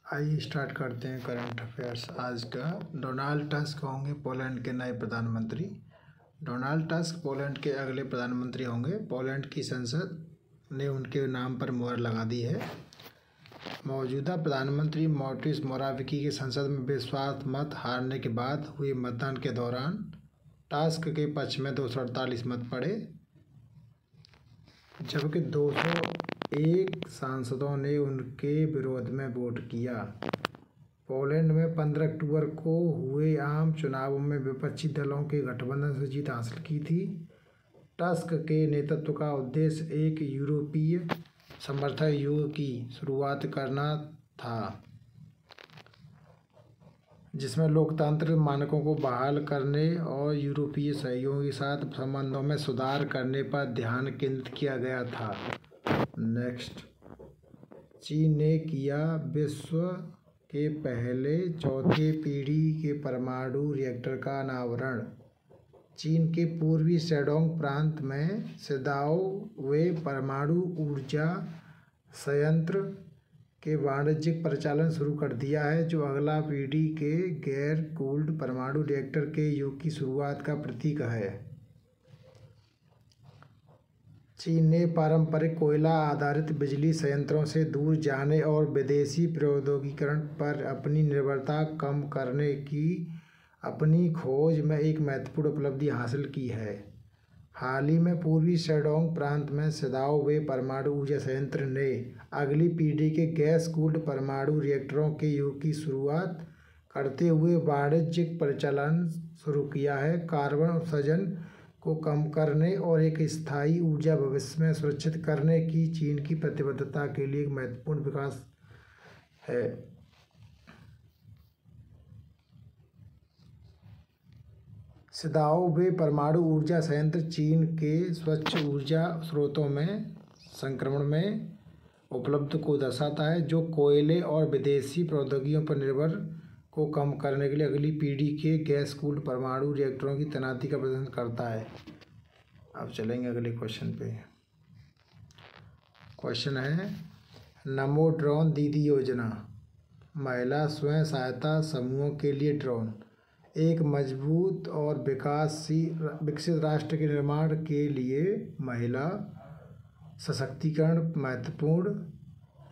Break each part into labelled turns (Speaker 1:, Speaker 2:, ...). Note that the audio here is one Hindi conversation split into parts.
Speaker 1: आइए स्टार्ट करते हैं करंट अफेयर्स आज का। डोनाल्ड टस्क होंगे पोलैंड के नए प्रधानमंत्री। डोनाल्ड टस्क पोलैंड के अगले प्रधानमंत्री होंगे। पोलैंड की संसद ने उनके नाम पर मुहर लगा दी है। मौजूदा प्रधानमंत्री मोटिस मोराविकी की संसद में विश्वास मत हारने के बाद हुए मतदान के दौरान टस्क के पक्ष में 248 मत पड़े, जबकि 201 सांसदों ने उनके विरोध में वोट किया। पोलैंड में 15 अक्टूबर को हुए आम चुनावों में विपक्षी दलों के गठबंधन से जीत हासिल की थी। टस्क के नेतृत्व का उद्देश्य एक यूरोपीय समर्थक युग की शुरुआत करना था, जिसमें लोकतांत्रिक मानकों को बहाल करने और यूरोपीय सहयोगियों के साथ संबंधों में सुधार करने पर ध्यान केंद्रित किया गया था। नेक्स्ट, चीन ने किया विश्व के पहले चौथे पीढ़ी के परमाणु रिएक्टर का अनावरण। चीन के पूर्वी शेडोंग प्रांत में सिदाओ वे परमाणु ऊर्जा संयंत्र के वाणिज्यिक परिचालन शुरू कर दिया है, जो अगला पीढ़ी के गैर कूल्ड परमाणु रिएक्टर के युग की शुरुआत का प्रतीक है। चीन ने पारंपरिक कोयला आधारित बिजली संयंत्रों से दूर जाने और विदेशी प्रौद्योगिकीकरण पर अपनी निर्भरता कम करने की अपनी खोज में एक महत्वपूर्ण उपलब्धि हासिल की है। हाल ही में पूर्वी शेडोंग प्रांत में सिदाओ वे परमाणु ऊर्जा संयंत्र ने अगली पीढ़ी के गैस कूल्ड परमाणु रिएक्टरों के युग की शुरुआत करते हुए वाणिज्यिक परिचालन शुरू किया है। कार्बन उत्सर्जन को कम करने और एक स्थायी ऊर्जा भविष्य में सुरक्षित करने की चीन की प्रतिबद्धता के लिए एक महत्वपूर्ण विकास है। सिदाओ वे परमाणु ऊर्जा संयंत्र चीन के स्वच्छ ऊर्जा स्रोतों में संक्रमण में उपलब्ध को दर्शाता है, जो कोयले और विदेशी प्रौद्योगिकियों पर निर्भर को कम करने के लिए अगली पीढ़ी के गैस कूल्ड परमाणु रिएक्टरों की तैनाती का प्रदर्शन करता है। अब चलेंगे अगले क्वेश्चन पे। क्वेश्चन है, नमो ड्रोन दीदी योजना, महिला स्वयं सहायता समूहों के लिए ड्रोन, एक मजबूत और विकसित राष्ट्र के निर्माण के लिए महिला सशक्तिकरण महत्वपूर्ण।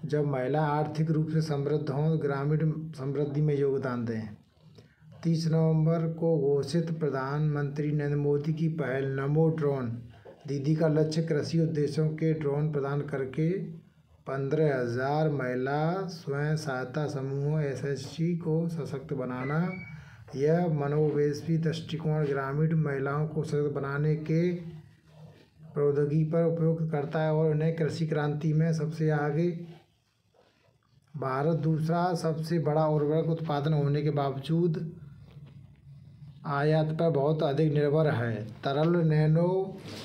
Speaker 1: जब महिला आर्थिक रूप से समृद्ध हों, ग्रामीण समृद्धि में योगदान दें। 30 नवंबर को घोषित प्रधानमंत्री नरेंद्र मोदी की पहल नमो ड्रोन दीदी का लक्ष्य कृषि उद्देश्यों के ड्रोन प्रदान करके 15,000 महिला स्वयं सहायता समूहों एसएचजी को सशक्त बनाना। यह मनोवेशी दृष्टिकोण ग्रामीण महिलाओं को सशक्त बनाने के प्रौद्योगिकी पर उपयोग करता है और उन्हें कृषि क्रांति में सबसे आगे। भारत दूसरा सबसे बड़ा उर्वरक उत्पादन होने के बावजूद आयात पर बहुत अधिक निर्भर है। तरल नैनो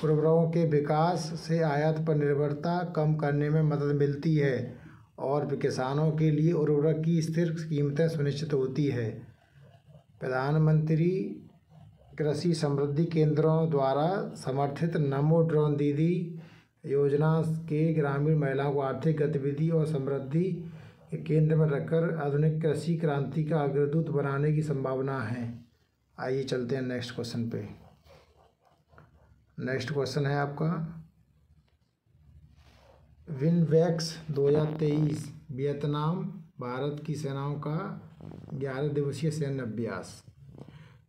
Speaker 1: उर्वरकों के विकास से आयात पर निर्भरता कम करने में मदद मिलती है और किसानों के लिए उर्वरक की स्थिर कीमतें सुनिश्चित होती है। प्रधानमंत्री कृषि समृद्धि केंद्रों द्वारा समर्थित नमो ड्रोन दीदी योजना के ग्रामीण महिलाओं को आर्थिक गतिविधि और समृद्धि के केंद्र में रखकर आधुनिक कृषि क्रांति का अग्रदूत बनाने की संभावना है। आइए चलते हैं नेक्स्ट क्वेश्चन पे। नेक्स्ट क्वेश्चन है आपका, विनवेक्स 2023 वियतनाम भारत की सेनाओं का 11 दिवसीय सैन्य अभ्यास।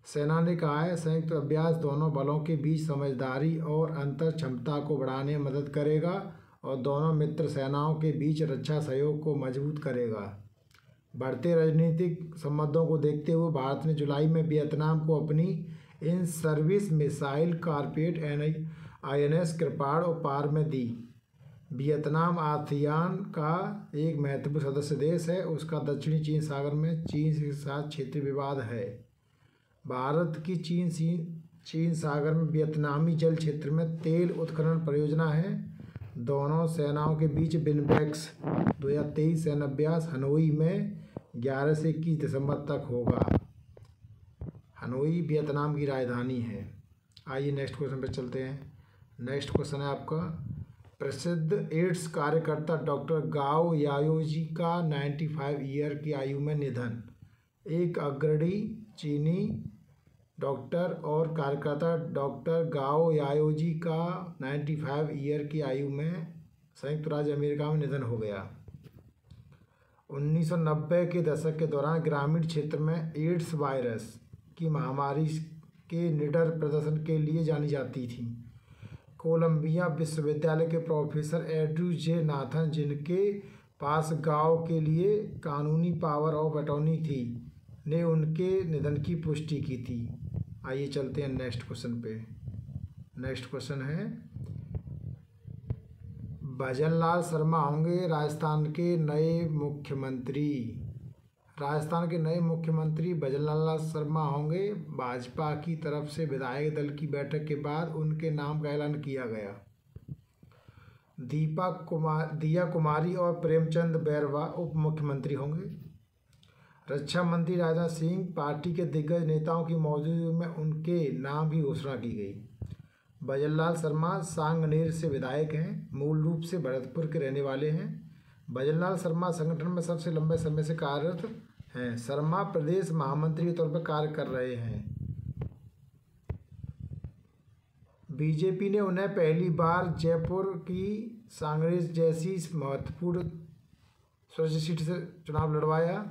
Speaker 1: सेना ने कहा है, संयुक्त अभ्यास दोनों बलों के बीच समझदारी और अंतर क्षमता को बढ़ाने में मदद करेगा और दोनों मित्र सेनाओं के बीच रक्षा सहयोग को मजबूत करेगा। बढ़ते राजनीतिक संबंधों को देखते हुए भारत ने जुलाई में वियतनाम को अपनी in service missile carpet INS कृपाण उपहार में दी। वियतनाम आसियान का एक महत्वपूर्ण सदस्य देश है। उसका दक्षिणी चीन सागर में चीन के साथ क्षेत्रीय विवाद है। भारत की चीन सागर में वियतनामी जल क्षेत्र में तेल उत्खनन परियोजना है। दोनों सेनाओं के बीच विनवेक्स 2023 सैन्य अभ्यास हनोई में 11 से 21 दिसंबर तक होगा। हनोई वियतनाम की राजधानी है। आइए नेक्स्ट क्वेश्चन पर चलते हैं। नेक्स्ट क्वेश्चन है आपका, प्रसिद्ध एड्स कार्यकर्ता डॉक्टर गाओ याओजी का 95 ईयर की आयु में निधन। एक अग्रणी चीनी डॉक्टर और कार्यकर्ता डॉक्टर गाओ याओजी का 95 ईयर की आयु में संयुक्त राज्य अमेरिका में निधन हो गया। 1990 के दशक के दौरान ग्रामीण क्षेत्र में एड्स वायरस की महामारी के निडर प्रदर्शन के लिए जानी जाती थी। कोलंबिया विश्वविद्यालय के प्रोफेसर एंड्रयू जे नाथन, जिनके पास गाओ के लिए कानूनी पावर ऑफ अटॉर्नी थी, ने उनके निधन की पुष्टि की थी। आइए चलते हैं नेक्स्ट क्वेश्चन पे। नेक्स्ट क्वेश्चन है, भजनलाल शर्मा होंगे राजस्थान के नए मुख्यमंत्री। राजस्थान के नए मुख्यमंत्री भजनलाल शर्मा होंगे। भाजपा की तरफ से विधायक दल की बैठक के बाद उनके नाम का ऐलान किया गया। दिया कुमारी और प्रेमचंद बैरवा उप मुख्यमंत्री होंगे। रक्षा मंत्री राजनाथ सिंह, पार्टी के दिग्गज नेताओं की मौजूदगी में उनके नाम की घोषणा की गई। भजनलाल शर्मा सांगनेर से विधायक हैं, मूल रूप से भरतपुर के रहने वाले हैं। भजनलाल शर्मा संगठन में सबसे लंबे समय से कार्यरत हैं। शर्मा प्रदेश महामंत्री के तौर पर कार्य कर रहे हैं। बीजेपी ने उन्हें पहली बार जयपुर की सांगनेर जैसी महत्वपूर्ण संसदीय सीट से चुनाव लड़वाया।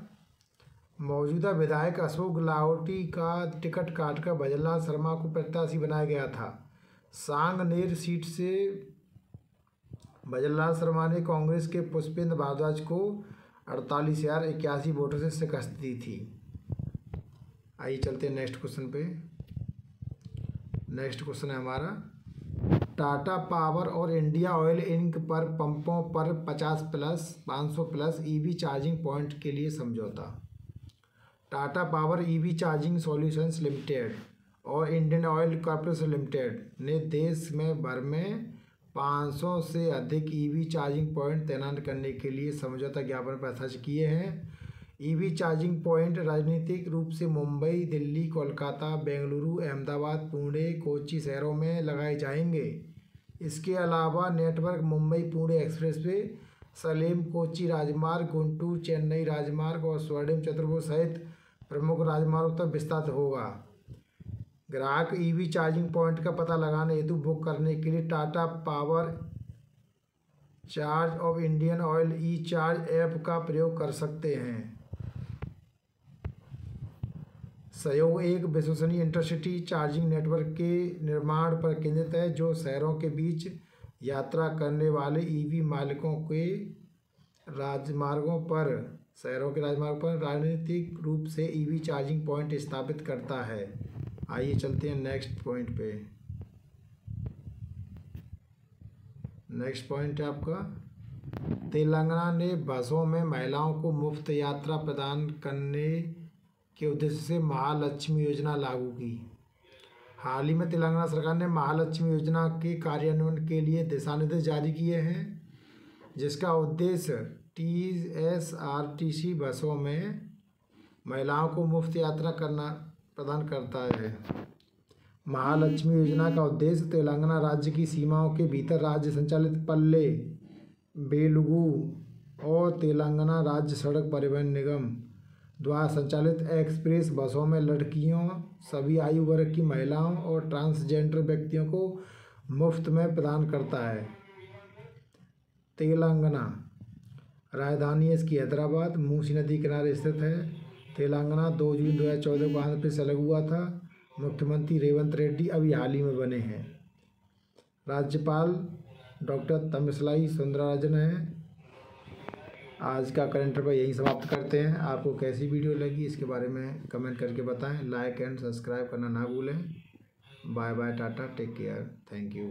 Speaker 1: मौजूदा विधायक अशोक लाहोटी का टिकट काटकर भजनलाल शर्मा को प्रत्याशी बनाया गया था। सांगनेर सीट से भजनलाल शर्मा ने कांग्रेस के पुष्पेंद्र भारद्वाज को 48,081 वोटों से शिकस्त दी थी। आइए चलते हैं नेक्स्ट क्वेश्चन पे। नेक्स्ट क्वेश्चन है हमारा, टाटा पावर और इंडिया ऑयल इंक पर पंपों पर 50+ 500+ ईवी चार्जिंग पॉइंट के लिए समझौता। Tata power EV charging solutions limited और इंडियन ऑयल कॉर्पोरेशन लिमिटेड ने देश में भर में 500 से अधिक ईवी चार्जिंग पॉइंट तैनात करने के लिए समझौता ज्ञापन पर हस्ताक्षर किए हैं। ईवी चार्जिंग पॉइंट राजनीतिक रूप से मुंबई, दिल्ली, कोलकाता, बेंगलुरु, अहमदाबाद, पुणे, कोच्चि शहरों में लगाए जाएंगे। इसके अलावा नेटवर्क मुंबई पुणे एक्सप्रेसवे, सलेम कोच्चि राजमार्ग, गुंटूर चेन्नई राजमार्ग और स्वर्णिम चतुर्भुज सहित प्रमुख राजमार्गों तक विस्तारित होगा। ग्राहक ईवी चार्जिंग पॉइंट का पता लगाने हेतु बुक करने के लिए Tata power charge of Indian oil E charge app का प्रयोग कर सकते हैं। सहयोग एक विश्वसनीय इंटरसिटी चार्जिंग नेटवर्क के निर्माण पर केंद्रित है, जो शहरों के बीच यात्रा करने वाले ईवी मालिकों के राजमार्गों पर राजनीतिक रूप से ईवी चार्जिंग पॉइंट स्थापित करता है। आइए चलते हैं नेक्स्ट पॉइंट पे। नेक्स्ट पॉइंट है आपका, तेलंगाना ने बसों में महिलाओं को मुफ्त यात्रा प्रदान करने के उद्देश्य से महालक्ष्मी योजना लागू की। हाल ही में तेलंगाना सरकार ने महालक्ष्मी योजना के कार्यान्वयन के लिए दिशा निर्देश जारी किए हैं, जिसका उद्देश्य TSRTC बसों में महिलाओं को मुफ्त यात्रा प्रदान करता है। महालक्ष्मी योजना का उद्देश्य तेलंगाना राज्य की सीमाओं के भीतर राज्य संचालित पल्ले, बेलुगु और तेलंगाना राज्य सड़क परिवहन निगम द्वारा संचालित एक्सप्रेस बसों में लड़कियों, सभी आयु वर्ग की महिलाओं और ट्रांसजेंडर व्यक्तियों को मुफ्त में प्रदान करता है। तेलंगाना राजधानी इसकी हैदराबाद, मूसी नदी किनारे स्थित है। तेलंगाना 2 जून 2014 को आंध्र प्रदेश से अलग हुआ था। मुख्यमंत्री रेवंत रेड्डी अभी हाल ही में बने हैं। राज्यपाल डॉक्टर तमिलसाई सुंदरराजन हैं। आज का करंट अफेयर यहीं समाप्त करते हैं। आपको कैसी वीडियो लगी इसके बारे में कमेंट करके बताएं। लाइक एंड सब्सक्राइब करना ना भूलें। Bye bye, tata, take care, thank you.